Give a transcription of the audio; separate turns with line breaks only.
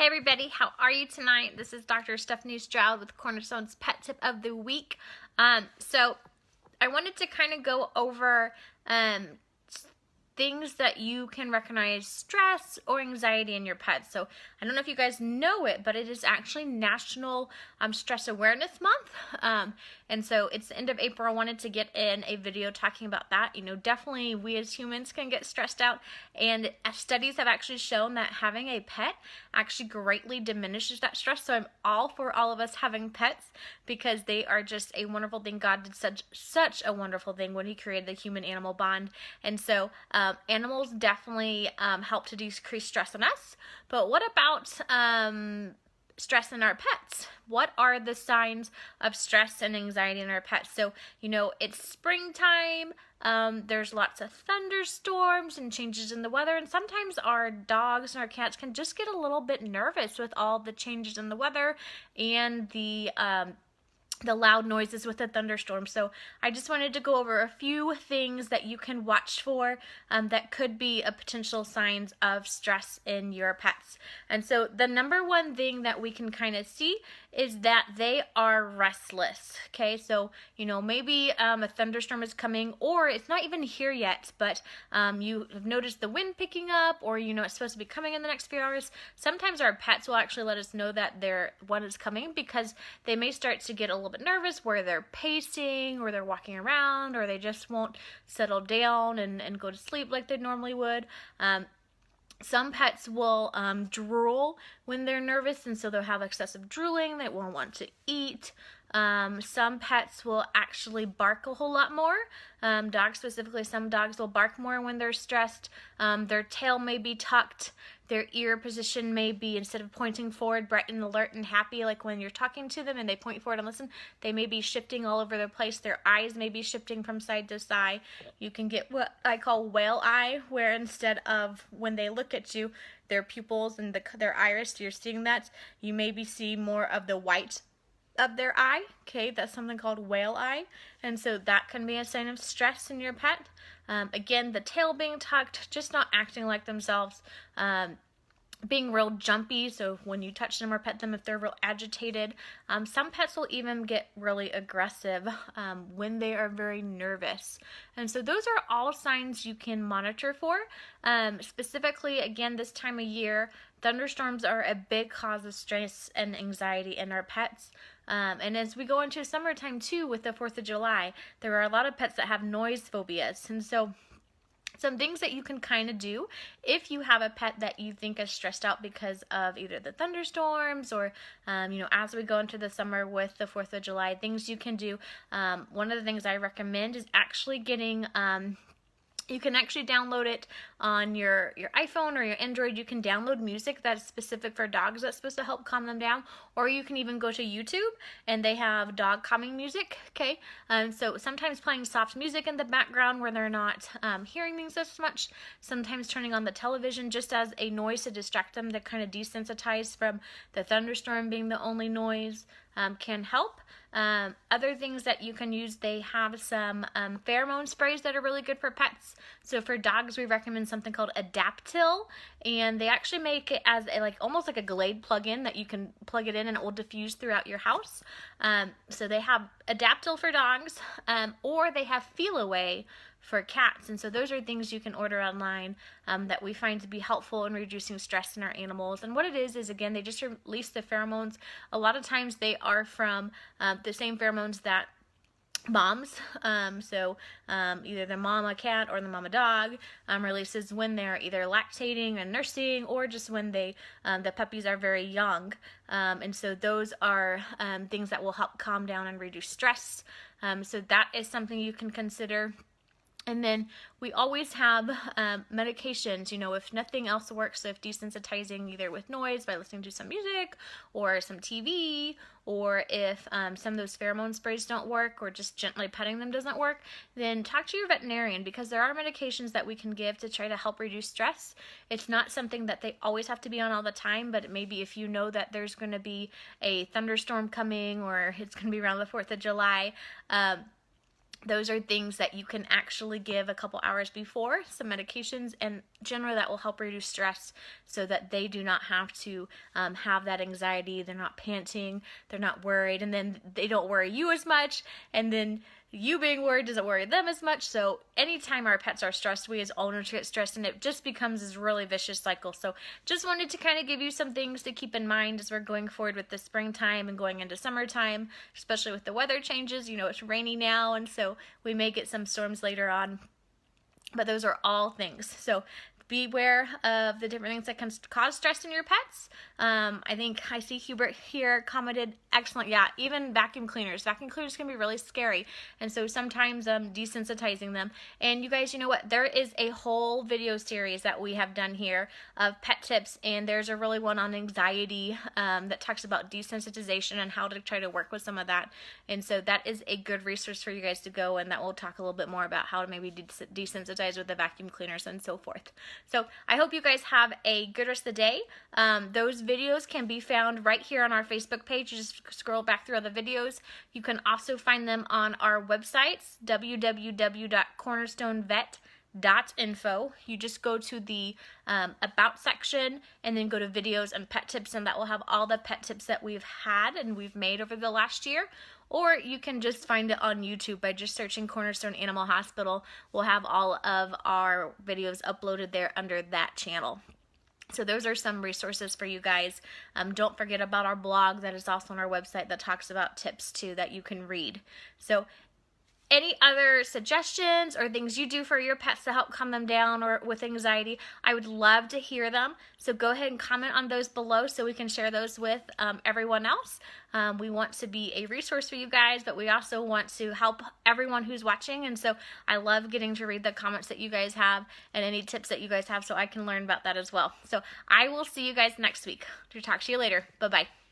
Hey everybody, how are you tonight? This is Dr. Stephanie Stroud with Cornerstone's Pet Tip of the Week. So I wanted to kind of go over things that you can recognize stress or anxiety in your pets. So I don't know if you guys know it, but it is actually National Stress Awareness Month. And so it's the end of April. I wanted to get in a video talking about that. You know, definitely we as humans can get stressed out, and studies have actually shown that having a pet actually greatly diminishes that stress. So I'm all for all of us having pets because they are just a wonderful thing. God did such a wonderful thing when he created the human-animal bond. And so animals definitely help to decrease stress on us. But what about stress in our pets? What are the signs of stress and anxiety in our pets? So, you know, it's springtime. There's lots of thunderstorms and changes in the weather, and sometimes our dogs and our cats can just get a little bit nervous with all the changes in the weather and the loud noises with the thunderstorm. So I just wanted to go over a few things that you can watch for that could be a potential signs of stress in your pets. And so the number one thing that we can kind of see is that they are restless. Okay, so you know, maybe a thunderstorm is coming, or it's not even here yet, but you have noticed the wind picking up, or you know it's supposed to be coming in the next few hours. Sometimes our pets will actually let us know that one is coming, because they may start to get a little bit nervous where they're pacing, or they're walking around, or they just won't settle down and go to sleep like they normally would. Some pets will drool when they're nervous, and so they'll have excessive drooling. They won't want to eat. Some pets will actually bark a whole lot more. Dogs specifically, some dogs will bark more when they're stressed. Their tail may be tucked. Their ear position may be, instead of pointing forward, bright and alert and happy, like when you're talking to them and they point forward and listen, they may be shifting all over their place. Their eyes may be shifting from side to side. You can get what I call whale eye, where instead of when they look at you, their pupils and their iris, you're seeing that, you maybe see more of the white of their eye. Okay, that's something called whale eye, and so that can be a sign of stress in your pet. Again, the tail being tucked, just not acting like themselves, being real jumpy, so when you touch them or pet them, if they're real agitated. Some pets will even get really aggressive when they are very nervous. And so those are all signs you can monitor for. Specifically, again, this time of year, thunderstorms are a big cause of stress and anxiety in our pets. And as we go into summertime too, with the 4th of July, there are a lot of pets that have noise phobias. And so some things that you can kind of do if you have a pet that you think is stressed out because of either the thunderstorms or, you know, as we go into the summer with the 4th of July, things you can do. One of the things I recommend is actually getting you can actually download it on your iPhone or your Android. You can download music that's specific for dogs that's supposed to help calm them down. Or you can even go to YouTube and they have dog calming music, okay? So sometimes playing soft music in the background where they're not hearing things as much. Sometimes turning on the television just as a noise to distract them, to kind of desensitize from the thunderstorm being the only noise, can help. Other things that you can use, they have some pheromone sprays that are really good for pets. So for dogs, we recommend something called Adaptil, and they actually make it as almost like a Glade plug-in that you can plug it in and it will diffuse throughout your house. So they have Adaptil for dogs, or they have Feel Away for cats. And so those are things you can order online that we find to be helpful in reducing stress in our animals. And what it is again, they just release the pheromones. A lot of times they are from the same pheromones that moms, either the mama cat or the mama dog releases when they're either lactating and nursing, or just when they the puppies are very young. And so those are things that will help calm down and reduce stress. So that is something you can consider. And then we always have medications, you know, if nothing else works. So if desensitizing either with noise by listening to some music or some TV, or if some of those pheromone sprays don't work, or just gently petting them doesn't work, then talk to your veterinarian, because there are medications that we can give to try to help reduce stress. It's not something that they always have to be on all the time, but maybe if you know that there's going to be a thunderstorm coming, or it's going to be around the 4th of July, those are things that you can actually give a couple hours before, some medications, and generally that will help reduce stress so that they do not have to have that anxiety. They're not panting, they're not worried, and then they don't worry you as much, and then you being worried doesn't worry them as much. So anytime our pets are stressed, we as owners get stressed, and it just becomes this really vicious cycle. So just wanted to kind of give you some things to keep in mind as we're going forward with the springtime and going into summertime, especially with the weather changes. You know, it's rainy now, and so we may get some storms later on. But those are all things. So beware of the different things that can cause stress in your pets. I think I see Hubert here commented, excellent. Yeah, even vacuum cleaners. Vacuum cleaners can be really scary. And so sometimes desensitizing them. And you guys, you know what? There is a whole video series that we have done here of pet tips. And there's a really one on anxiety that talks about desensitization and how to try to work with some of that. And so that is a good resource for you guys to go. And that will talk a little bit more about how to maybe desensitize with the vacuum cleaners and so forth. So I hope you guys have a good rest of the day. Those videos can be found right here on our Facebook page. You just scroll back through all the videos. You can also find them on our websites, www.cornerstonevet.info. You just go to the About section and then go to videos and pet tips, and that will have all the pet tips that we've had and we've made over the last year. Or you can just find it on YouTube by just searching Cornerstone Animal Hospital. We'll have all of our videos uploaded there under that channel. So those are some resources for you guys. Don't forget about our blog that is also on our website that talks about tips too that you can read. So any other suggestions or things you do for your pets to help calm them down or with anxiety, I would love to hear them. So go ahead and comment on those below so we can share those with everyone else. We want to be a resource for you guys, but we also want to help everyone who's watching. And so I love getting to read the comments that you guys have and any tips that you guys have so I can learn about that as well. So I will see you guys next week. To talk to you later. Bye-bye.